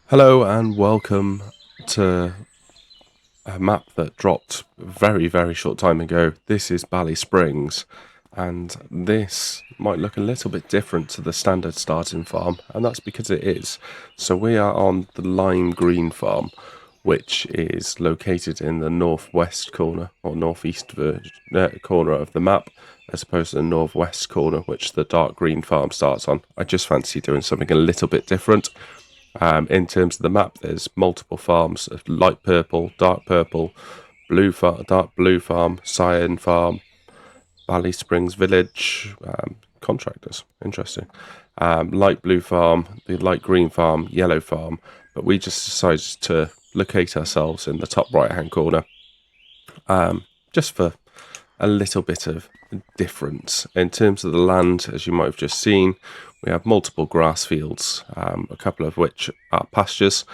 Hello and welcome to a map that dropped very short time ago. This is BallySprings, and this might look a little bit different to the standard starting farm, and that's because it is. So we are on the lime green farm, which is located in the northwest corner or northeast corner of the map, as opposed to the northwest corner, which the dark green farm starts on. I just fancy doing something a little bit different. In terms of the map, there's multiple farms: light purple, dark purple, dark blue farm, cyan farm, Valley Springs Village, contractors. Interesting. Light blue farm, the light green farm, yellow farm. But we just decided to locate ourselves in the top right hand corner, just for a little bit of difference. In terms of the land, as you might have just seen, we have multiple grass fields, a couple of which are pastures,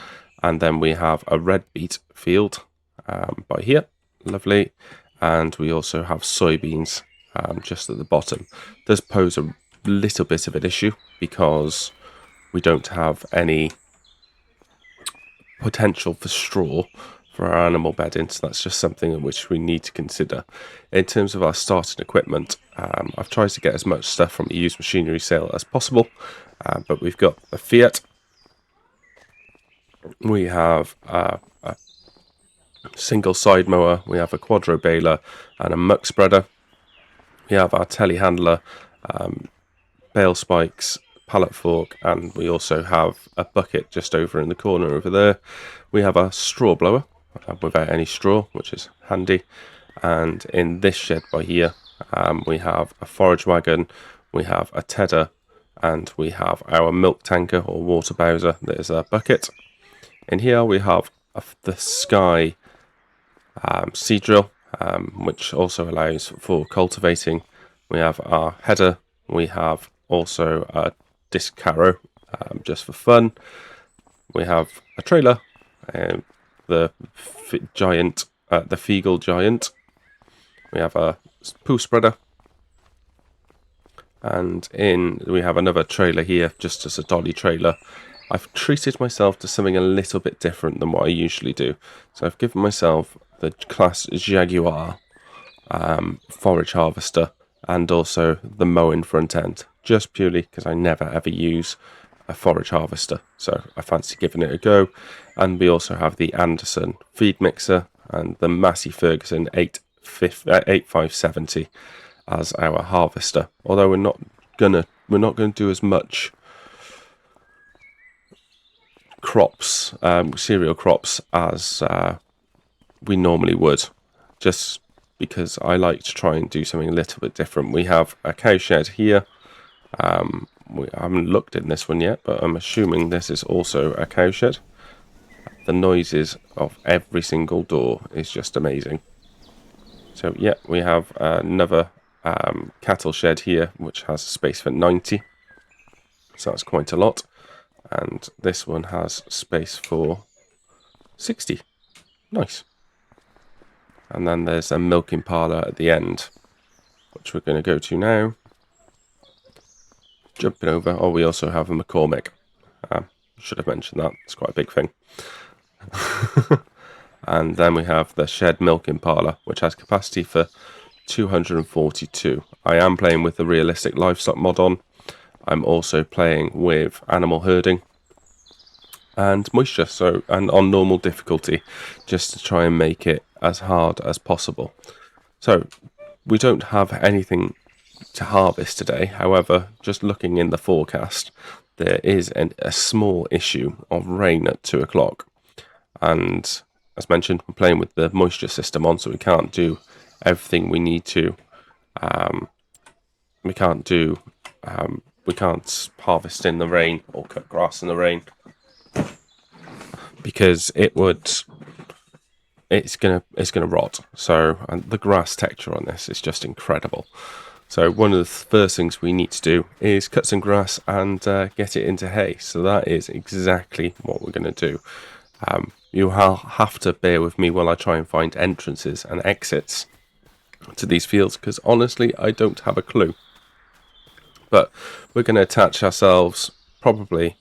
and then we have a red beet field by here, lovely, and we also have soybeans just at the bottom. Does pose a little bit of an issue because we don't have any potential for straw for our animal bedding, so that's just something in which we need to consider. In terms of our starting equipment, I've tried to get as much stuff from the used machinery sale as possible, but we've got a Fiat, we have a single side mower, we have a quadro baler and a muck spreader, we have our telehandler, bale spikes, pallet fork, and we also have a bucket just over in the corner over there. We have a straw blower without any straw, which is handy. And in this shed by here, we have a forage wagon, we have a tedder, and we have our milk tanker or water bowser. There's a bucket. In here we have the Sky seed drill, which also allows for cultivating. We have our header, we have also a disc carrow, just for fun. We have a trailer, the giant, the Feagle Giant. We have a poo spreader, and we have another trailer here, just as a dolly trailer. I've treated myself to something a little bit different than what I usually do. So I've given myself the class Jaguar forage harvester and also the mowing front end, just purely because I never ever use a forage harvester, so I fancy giving it a go. And we also have the Anderson feed mixer and the Massey Ferguson 8570 as our harvester. Although we're not gonna do as much crops, cereal crops, as we normally would, just because I like to try and do something a little bit different. We have a cow shed here. I haven't looked in this one yet, but I'm assuming this is also a cow shed. The noises of every single door is just amazing. So yeah, we have another cattle shed here, which has space for 90. So that's quite a lot. And this one has space for 60. Nice. And then there's a milking parlour at the end, which we're going to go to now. Jumping over. Oh, we also have a McCormick. Should have mentioned that. It's quite a big thing. And then we have the shed milking parlour, which has capacity for 242. I am playing with the realistic livestock mod on. I'm also playing with animal herding and moisture, and on normal difficulty, just to try and make it as hard as possible. So we don't have anything to harvest today. However, just looking in the forecast, there is a small issue of rain at 2 o'clock. And as mentioned, we're playing with the moisture system on, so we can't do everything we need to. We can't harvest in the rain or cut grass in the rain, because it's gonna rot. So, and the grass texture on this is just incredible. So one of the first things we need to do is cut some grass and get it into hay. So that is exactly what we're going to do. You'll have to bear with me while I try and find entrances and exits to these fields, because honestly, I don't have a clue. But we're going to attach ourselves probably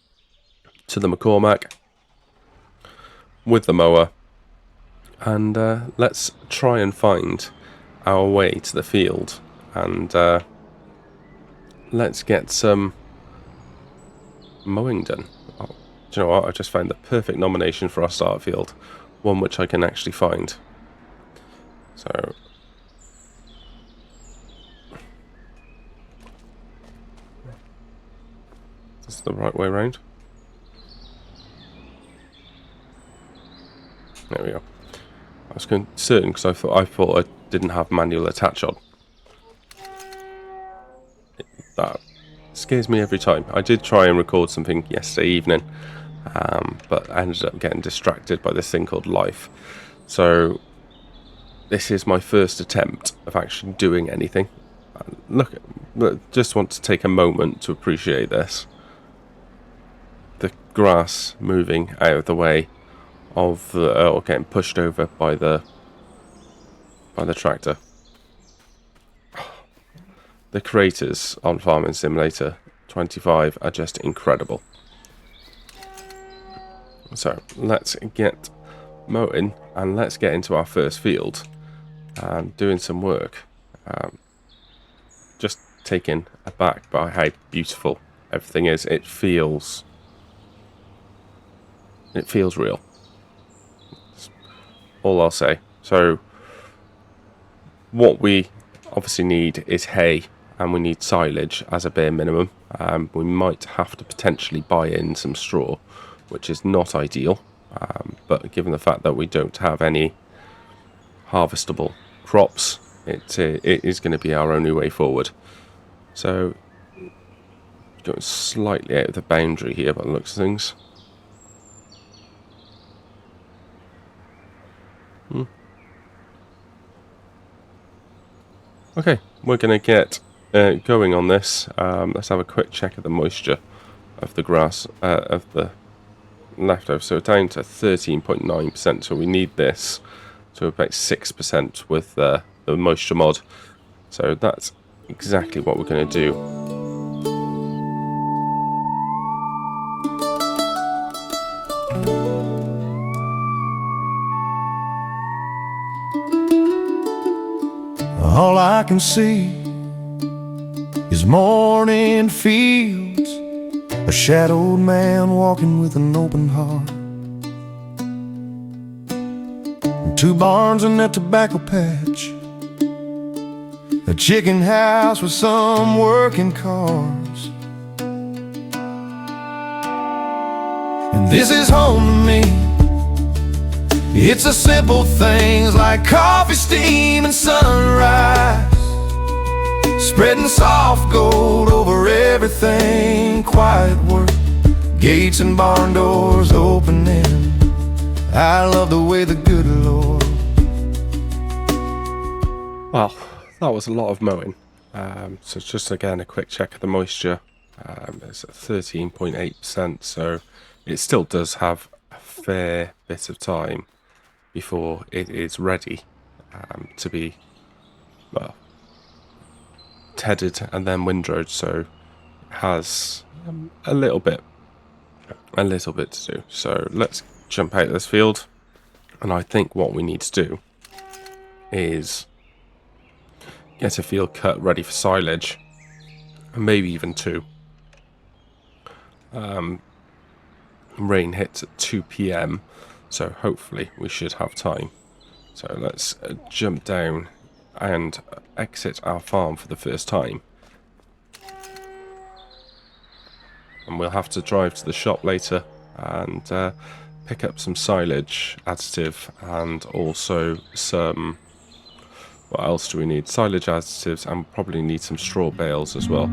to the McCormack, with the mower, and let's try and find our way to the field, and let's get some mowing done. Oh, do you know what? I just found the perfect nomination for our start field, one which I can actually find. So this is the right way around. There we go. I was concerned because I thought I didn't have manual attach on. That scares me every time. I did try and record something yesterday evening, but I ended up getting distracted by this thing called life. So this is my first attempt of actually doing anything. Look, just want to take a moment to appreciate this. The grass moving out of the way of the, or getting pushed over by the tractor. The creators on Farming Simulator 25 are just incredible. So let's get mowing and let's get into our first field and doing some work. Just taken aback by how beautiful everything is. It feels real. That's all I'll say. So what we obviously need is hay, and we need silage as a bare minimum. We might have to potentially buy in some straw, which is not ideal, but given the fact that we don't have any harvestable crops, it is going to be our only way forward. So going slightly out of the boundary here by the looks of things. Okay, we're going to get going on this. Let's have a quick check of the moisture of the grass, of the leftover. So down to 13.9%. So we need this to about 6% with the moisture mod. So that's exactly what we're going to do. All I can see is morning fields, a shadowed man walking with an open heart, and 2 barns and that tobacco patch, a chicken house with some working cars. And this is home to me. It's the simple things like coffee, steam, and sunrise, spreading soft gold over everything. Quiet work, gates and barn doors opening. I love the way the good Lord. Well, that was a lot of mowing. So just again a quick check of the moisture. It's at 13.8%, so it still does have a fair bit of time before it is ready to be, well, tedded and then windrowed. So it has a little bit to do. So let's jump out of this field, and I think what we need to do is get a field cut ready for silage, and maybe even 2. Rain hits at 2 PM, so hopefully we should have time. So let's jump down and exit our farm for the first time. And we'll have to drive to the shop later and pick up some silage additive, and also some, what else do we need? Silage additives, and probably need some straw bales as well.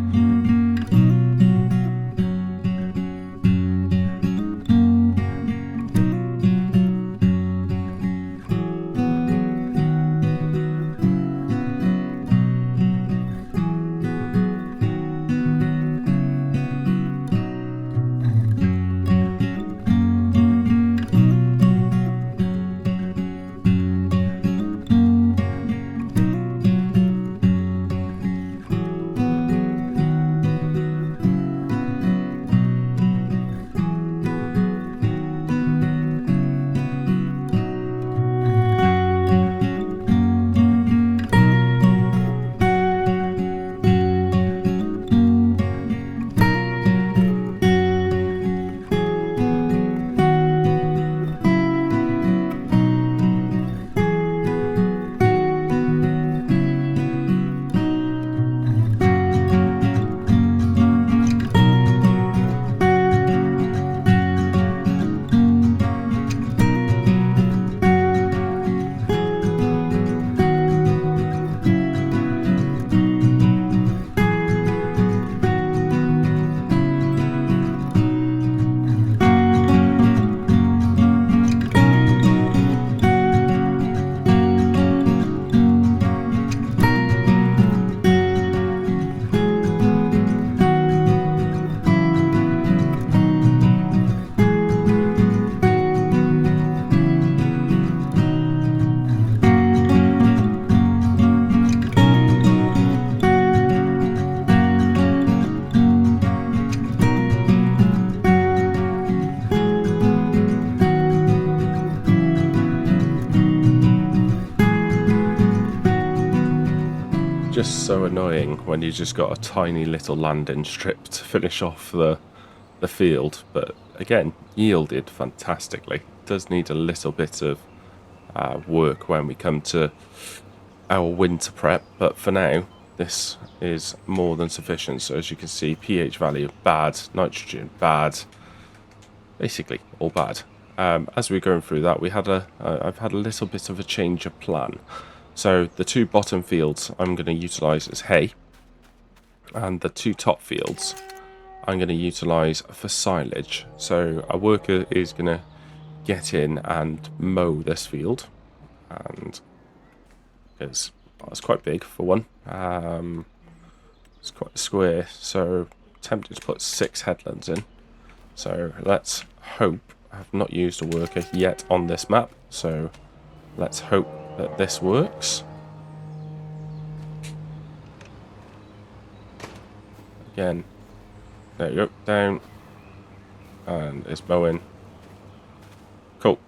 just so annoying when you just got a tiny little landing strip to finish off the field. But again, yielded fantastically. Does need a little bit of work when we come to our winter prep, but for now this is more than sufficient. So as you can see, pH value bad, nitrogen bad, basically all bad. As we're going through that, I've had a little bit of a change of plan. So the two bottom fields I'm going to utilize as hay, and the two top fields I'm going to utilize for silage. So a worker is going to get in and mow this field, and it's quite big for one. It's quite square, so tempted to put 6 headlands in. So let's hope. I've not used a worker yet on this map, so let's hope that this works. Again, there you go, down, and it's mowing. Cool.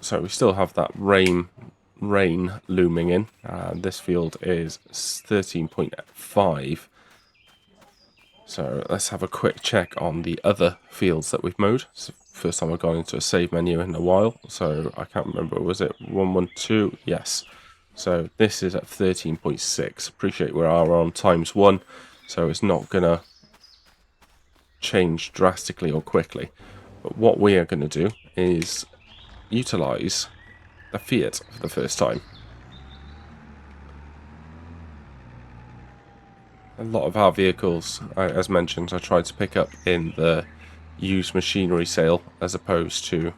So we still have that rain looming in. This field is 13.5. So let's have a quick check on the other fields that we've mowed. It's the first time I've gone into a save menu in a while, so I can't remember, was it 112? Yes. So this is at 13.6. Appreciate we are on ×1, so it's not gonna change drastically or quickly. But what we are going to do is utilize the Fiat for the first time. A lot of our vehicles, as mentioned, I tried to pick up in the used machinery sale as opposed to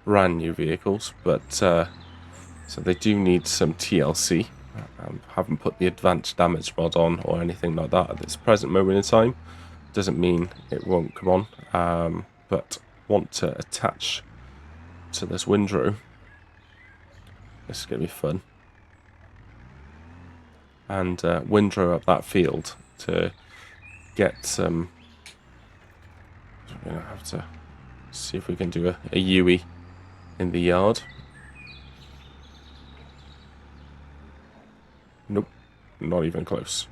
brand new vehicles, but so they do need some TLC. Haven't put the advanced damage mod on or anything like that at this present moment in time. Doesn't mean it won't come on, but want to attach to this windrow. This is going to be fun. And windrow up that field to get some. We're going to have to see if we can do a UE in the yard. Nope, not even close.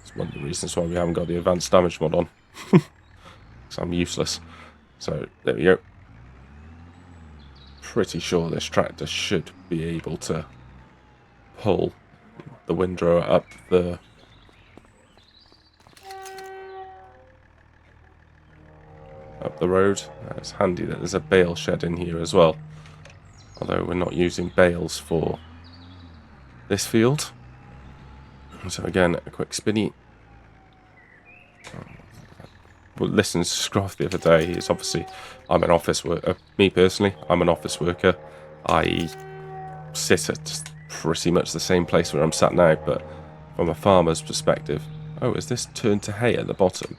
It's one of the reasons why we haven't got the advanced damage mod on. Because I'm useless. So there we go. Pretty sure this tractor should be able to pull the windrow up the road. It's handy that there's a bale shed in here as well, although we're not using bales for this field. So again, a quick spinny. Well, listen to Scruff the other day. It's obviously, I'm an office worker. Me personally, I'm an office worker. I sit at pretty much the same place where I'm sat now, but from a farmer's perspective. Oh, is this turned to hay at the bottom?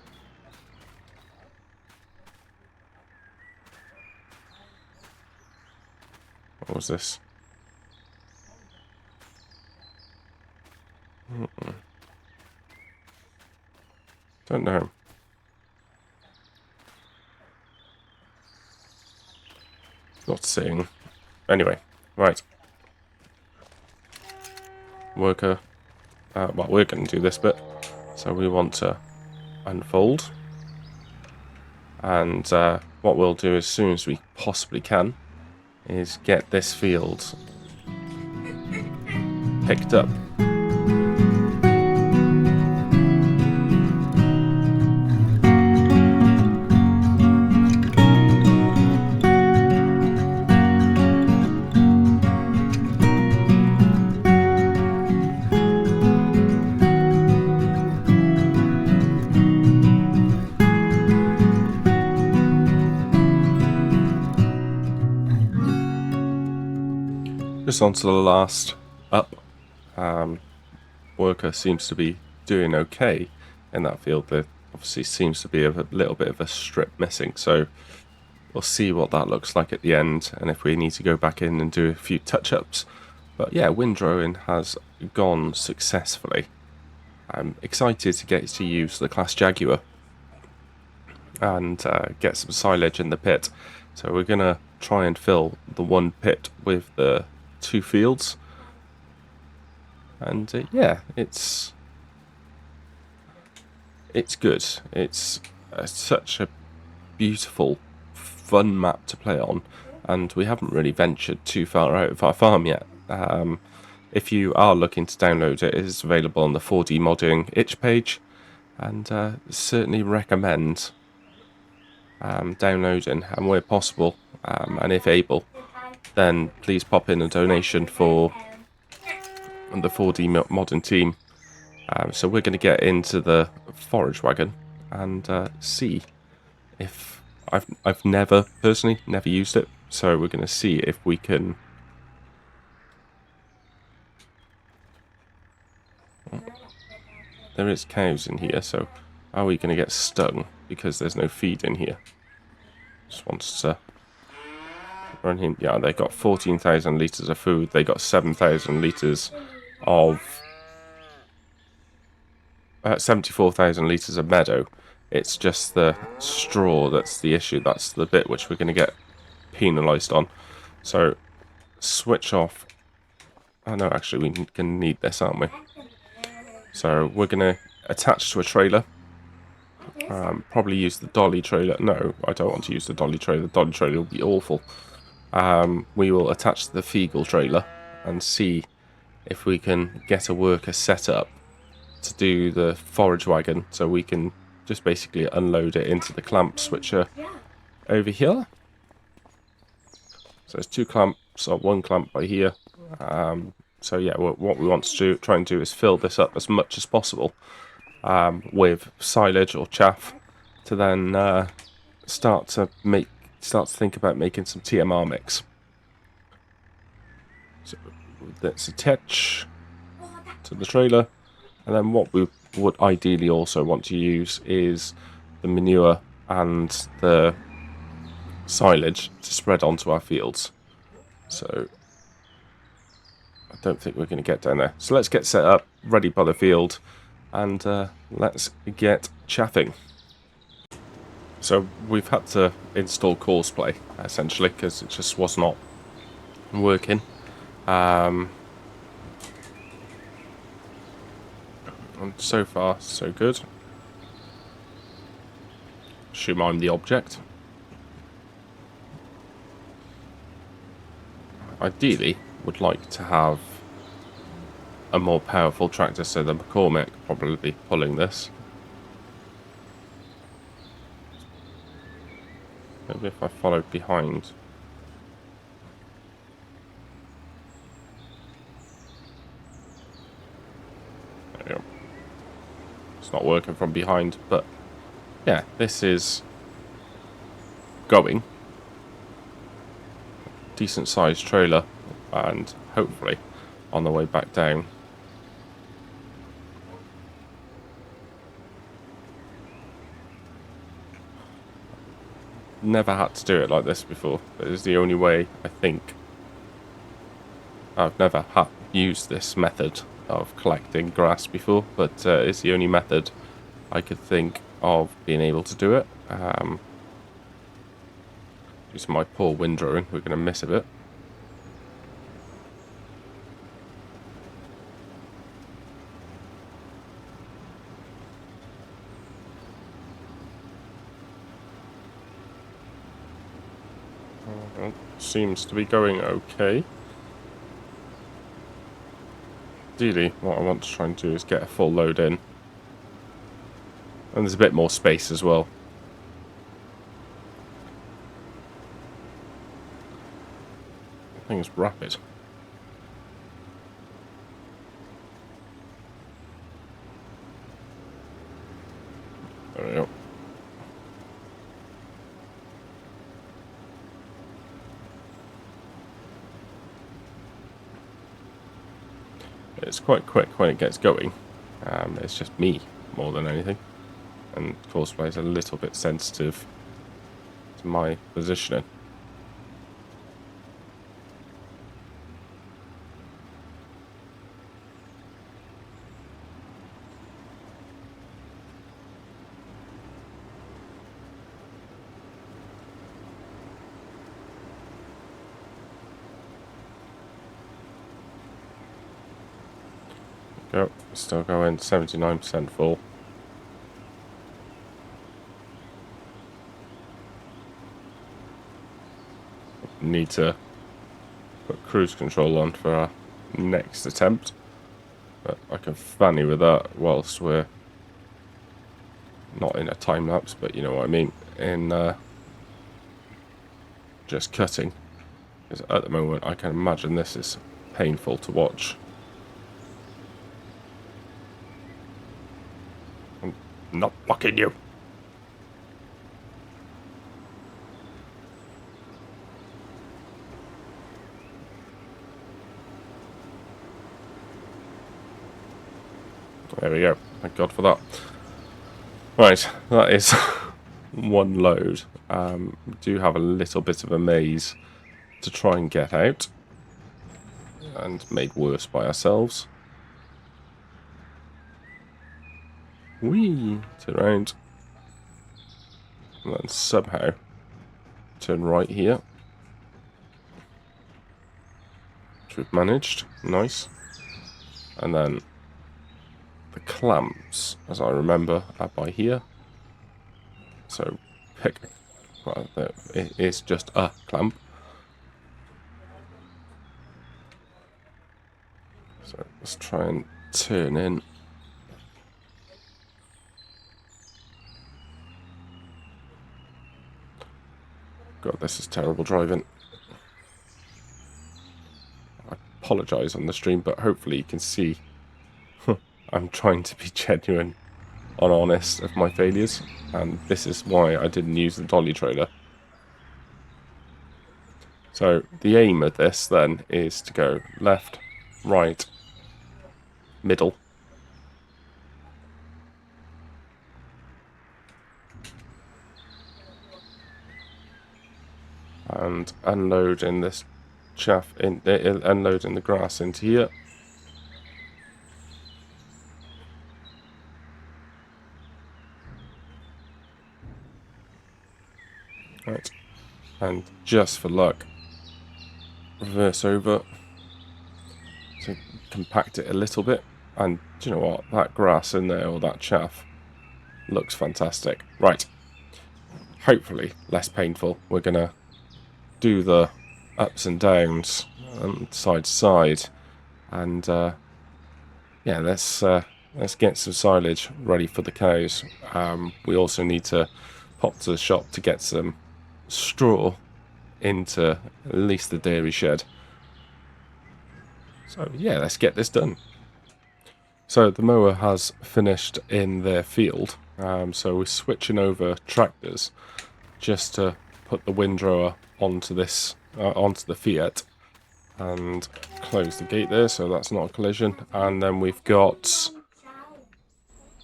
What was this? Don't know. Not seeing. Anyway, right. Worker. Well, we're going to do this bit. So we want to unfold. And what we'll do as soon as we possibly can is get this field picked up. Just on to the last up. Worker seems to be doing okay in that field. There obviously seems to be a little bit of a strip missing, so we'll see what that looks like at the end and if we need to go back in and do a few touch-ups. But yeah, windrowing has gone successfully. I'm excited to get to use the Class Jaguar and get some silage in the pit. So we're going to try and fill the one pit with the 2 fields. And yeah, it's good. It's such a beautiful, fun map to play on, and we haven't really ventured too far out of our farm yet. If you are looking to download it, it is available on the 4D modding itch page, and certainly recommend downloading, and where possible, and if able, then please pop in a donation for the 4D modding team. So we're going to get into the forage wagon and see if I've never personally never used it, so we're going to see if we can. There is cows in here, so are we going to get stung because there's no feed in here? Just wants to run him. Yeah, they got 14,000 litres of food. They got 7,000 litres of 74,000 litres of meadow. It's just the straw that's the issue. That's the bit which we're going to get penalised on. So switch off. Oh no, actually we can need this, aren't we? So we're going to attach to a trailer. Probably use the dolly trailer. No, I don't want to use the dolly trailer. The dolly trailer will be awful. We will attach to the Feagle trailer and see if we can get a worker set up to do the forage wagon, so we can just basically unload it into the clamps which are over here. So there's 2 clamps, or 1 clamp by here. So yeah, what we want to try and do is fill this up as much as possible with silage or chaff, to then start to think about making some TMR mix. So that's attached to the trailer, and then what we would ideally also want to use is the manure and the silage to spread onto our fields. So I don't think we're going to get down there. So let's get set up, ready by the field, and let's get chaffing. So we've had to install Courseplay, essentially, because it just was not working. And so far, so good. Assume I'm the object. Ideally, would like to have a more powerful tractor, so the McCormick probably pulling this. Maybe if I followed behind. There we go. It's not working from behind, but yeah, this is going. Decent sized trailer, and hopefully on the way back down. Never had to do it like this before, but it's the only way I think. I've never used this method of collecting grass before, but it's the only method I could think of being able to do it. Due to my poor windrowing, we're going to miss a bit. Seems to be going okay. Ideally, what I want to try and do is get a full load in. And there's a bit more space as well. I think it's rapid. There we go. It's quite quick when it gets going. It's just me more than anything, and Courseplay is a little bit sensitive to my positioning. Go. Still going. 79% full. Need to put cruise control on for our next attempt. But I can fanny with that whilst we're not in a time lapse, but you know what I mean. In just cutting. Because at the moment I can imagine this is painful to watch. I'm not blocking you. There we go. Thank God for that. Right, that is one load. We do have a little bit of a maze to try and get out. And made worse by ourselves. Whee! Turn around. And then somehow turn right here. Which we've managed. Nice. And then the clamps, as I remember, are by here. So pick. Well, it is just a clamp. So let's try and turn in. God, this is terrible driving. I apologise on the stream, but hopefully you can see I'm trying to be genuine and honest of my failures, and this is why I didn't use the dolly trailer. So the aim of this then is to go left, right, middle, and unload in this chaff, unload in the grass into here. Right, and just for luck, reverse over to compact it a little bit. And do you know what? That grass in there, or that chaff, looks fantastic. Right, hopefully less painful. We're gonna do the ups and downs, side to side, and yeah, let's get some silage ready for the cows. We also need to pop to the shop to get some straw into at least the dairy shed. So yeah, let's get this done. So the mower has finished in their field, so we're switching over tractors just to put the windrower onto this onto the Fiat and close the gate there, so that's not a collision. And then we've got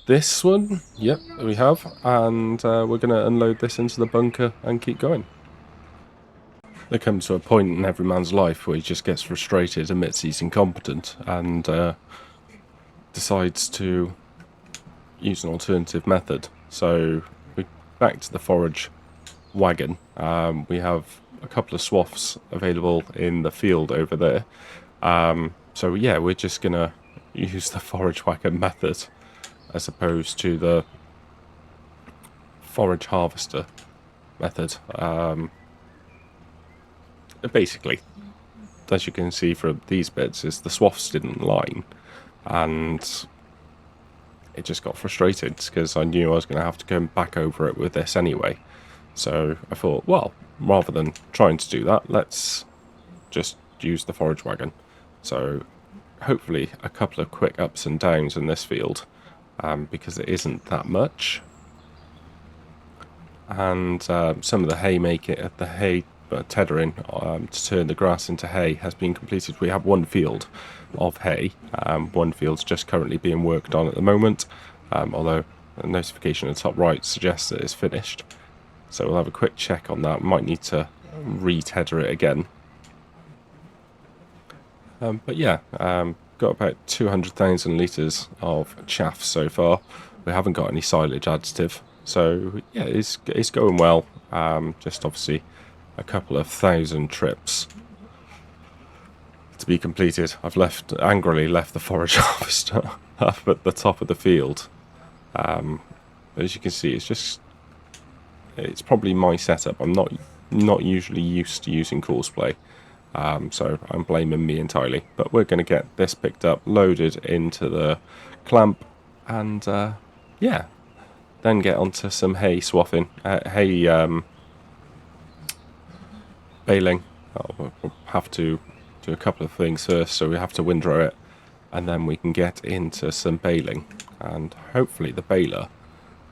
this one, yep, we have, and we're going to unload this into the bunker and keep going. There comes to a point in every man's life where he just gets frustrated, admits he's incompetent, and decides to use an alternative method. So we're back to the forage wagon. We have a couple of swaths available in the field over there. So yeah, we're just going to use the forage wagon method as opposed to the forage harvester method. Basically, as you can see from these bits, is the swaths didn't line, and it just got frustrated because I knew I was going to have to come back over it with this anyway. So I thought, well, rather than trying to do that, let's just use the forage wagon. So hopefully a couple of quick ups and downs in this field, because it isn't that much. And some of the hay tethering to turn the grass into hay has been completed. We have one field of hay. One field's just currently being worked on at the moment, although a notification at the top right suggests that it's finished. So we'll have a quick check on that. Might need to re-tether it again. But yeah, got about 200,000 litres of chaff so far. We haven't got any silage additive. So yeah, it's going well. Just obviously a couple of thousand trips to be completed. I've angrily left the forage harvester up at the top of the field. As you can see, it's probably my setup. I'm not usually used to using Courseplay, so I'm blaming me entirely. But we're going to get this picked up, loaded into the clamp, and yeah, then get onto some hay swathing, baling. We'll have to do a couple of things first, so we have to windrow it, and then we can get into some baling, and hopefully the baler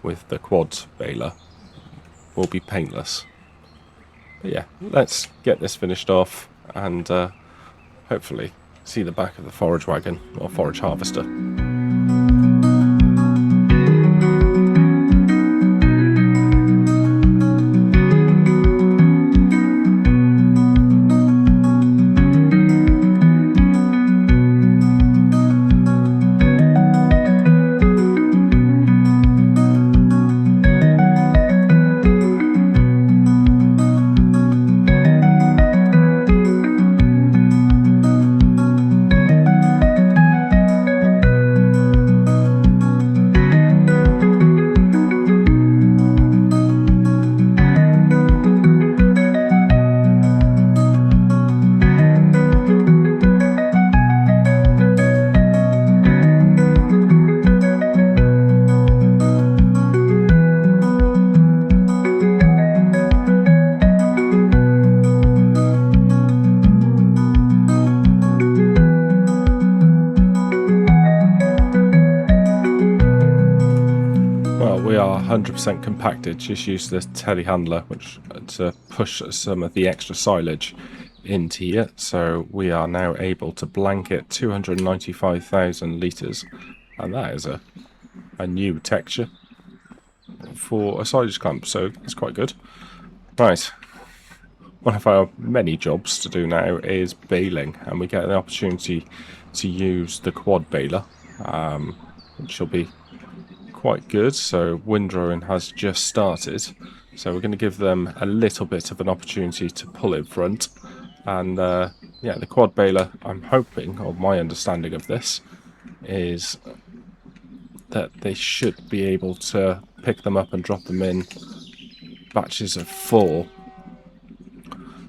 with the quad baler will be painless. But yeah, let's get this finished off and hopefully see the back of the forage wagon or forage harvester. We are 100% compacted. Just use the telehandler to push some of the extra silage into here. So we are now able to blanket 295,000 litres, and that is a new texture for a silage clamp, so it's quite good. Right, one of our many jobs to do now is baling, and we get the opportunity to use the quad baler, which will be quite good. So windrowing has just started, so we're going to give them a little bit of an opportunity to pull in front. And yeah, the quad baler, I'm hoping, or my understanding of this is that they should be able to pick them up and drop them in batches of 4.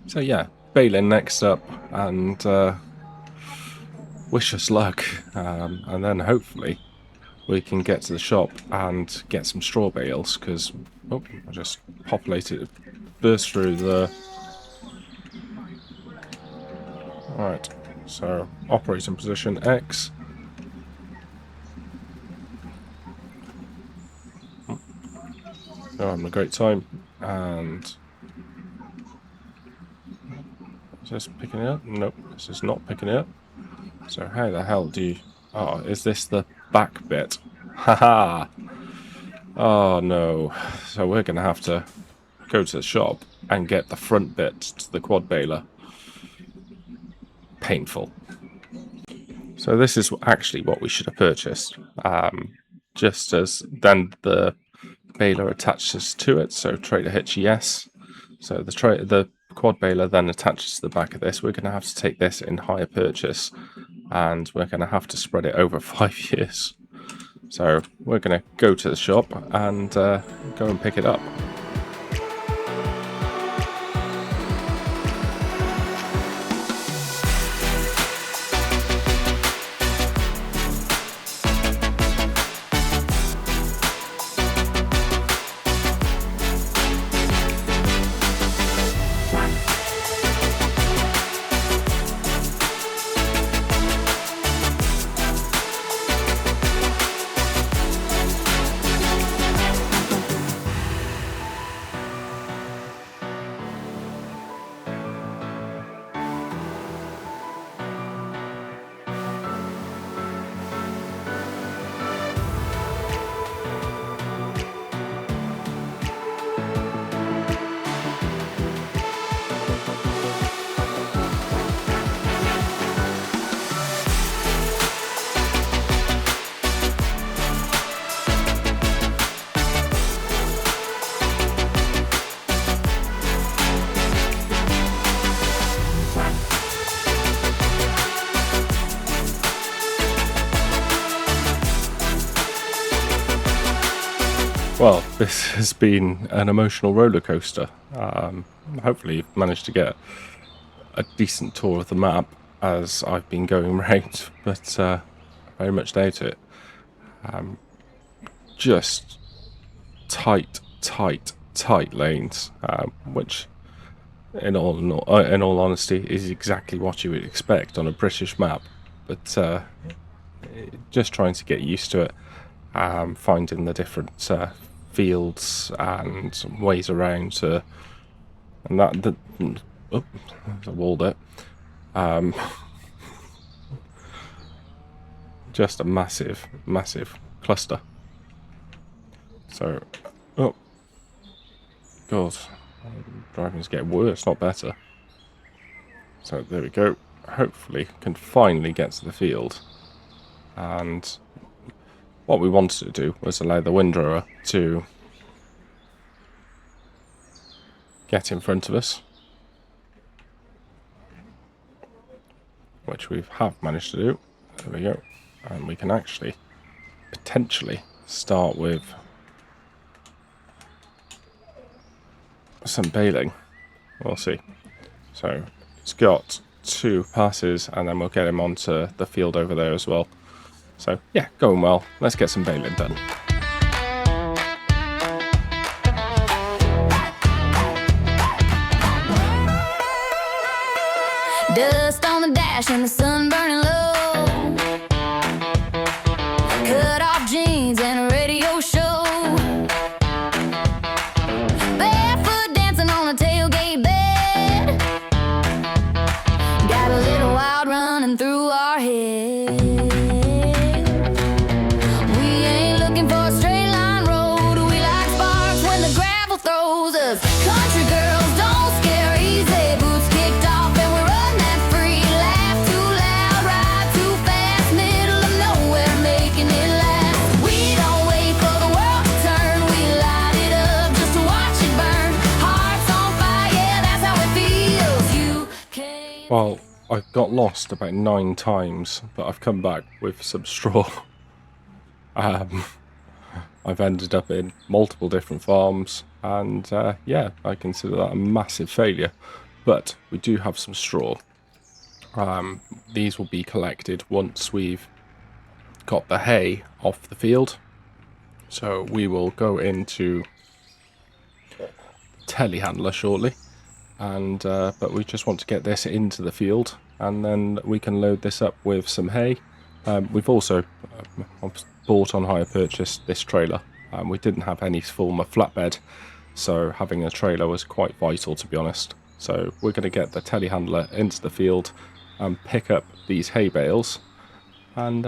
So yeah, baling next up, and wish us luck, and then hopefully we can get to the shop and get some straw bales, because I just burst through the... Alright, so operating position X. Oh, having a great time. And is this picking it up? Nope, this is not picking it up. So how the hell do you... Oh, is this the back bit? Haha! Oh no. So we're going to have to go to the shop and get the front bit to the quad baler. Painful. So this is actually what we should have purchased. Just as then the baler attaches to it. So trailer hitch, yes. So the quad baler then attaches to the back of this. We're going to have to take this in hire purchase, and we're going to have to spread it over 5 years. So we're going to go to the shop and go and pick it up. Well, this has been an emotional roller coaster. Hopefully you've managed to get a decent tour of the map as I've been going around, but very much doubt it. Just tight lanes, which in all honesty is exactly what you would expect on a British map, but just trying to get used to it, finding the different fields and ways around to, and oh, there's a wall there. Just a massive cluster. So, oh god, driving's getting worse, not better. So there we go. Hopefully can finally get to the field. And what we wanted to do was allow the windrower to get in front of us, which we have managed to do. There we go. And we can actually potentially start with some baling. We'll see. So it's got 2 passes, and then we'll get him onto the field over there as well. So yeah, going well. Let's get some baling done. Dust on the dash and the sun burning low. Cut off jeans and a radio show. Barefoot dancing on the tailgate bed. Got a little wild running through our head. We ain't looking for a straight line road. We like sparks when the gravel throws us. Country girls don't scare easy. Boots kicked off and we run that free. Laugh too loud, ride too fast. Middle of nowhere, making it last. We don't wait for the world to turn. We light it up just to watch it burn. Hearts on fire, yeah, that's how it feels. You came. Well, I've got lost about 9 times, but I've come back with some straw. I've ended up in multiple different farms, and yeah, I consider that a massive failure. But we do have some straw. These will be collected once we've got the hay off the field. So we will go into the telehandler shortly, and but we just want to get this into the field, and then we can load this up with some hay. We've also bought on hire purchase this trailer. We didn't have any form of flatbed, so having a trailer was quite vital, to be honest. So we're going to get the telehandler into the field and pick up these hay bales, and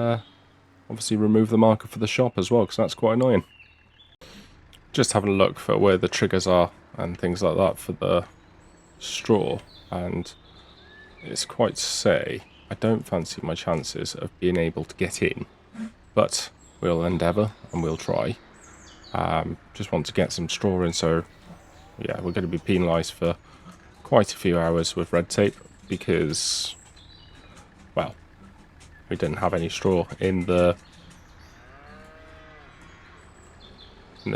obviously remove the marker for the shop as well, because that's quite annoying. Just having a look for where the triggers are and things like that for the straw, and it's quite to say I don't fancy my chances of being able to get in, but we'll endeavour and we'll try. Just want to get some straw in, so yeah, we're going to be penalised for quite a few hours with red tape because, well, we didn't have any straw in the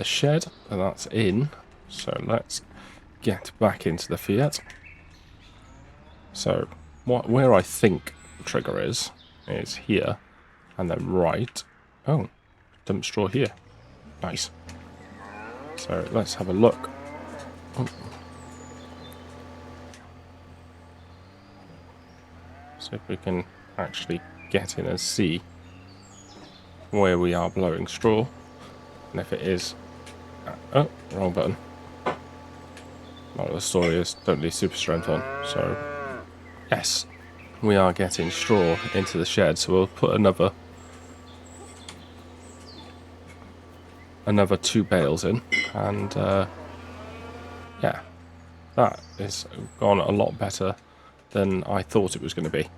shed, and that's in. So let's get back into the Fiat. So where I think the trigger is here, and then right. Oh, dump straw here. Nice. So let's have a look. Oh. See if we can actually get in and see where we are blowing straw, and if it is. Oh, wrong button. Well, the story is don't leave super strength on. So yes, we are getting straw into the shed, so we'll put another 2 bales in, and yeah, that is gone a lot better than I thought it was going to be.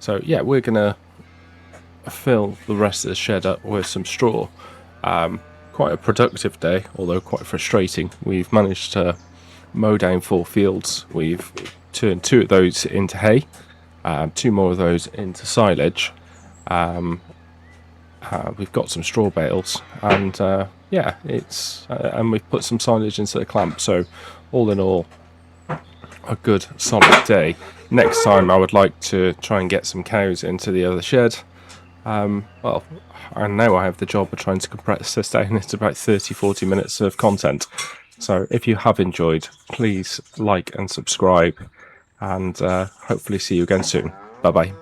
So yeah, we're going to fill the rest of the shed up with some straw. Quite a productive day, although quite frustrating. We've managed to mow down 4 fields. We've turned 2 of those into hay, 2 more of those into silage, we've got some straw bales, and yeah, it's and we've put some silage into the clamp. So all in all, a good solid day. Next time I would like to try and get some cows into the other shed. Well, I know I have the job of trying to compress this down into about 30-40 minutes of content. So if you have enjoyed, please like and subscribe, and hopefully see you again soon. Bye bye.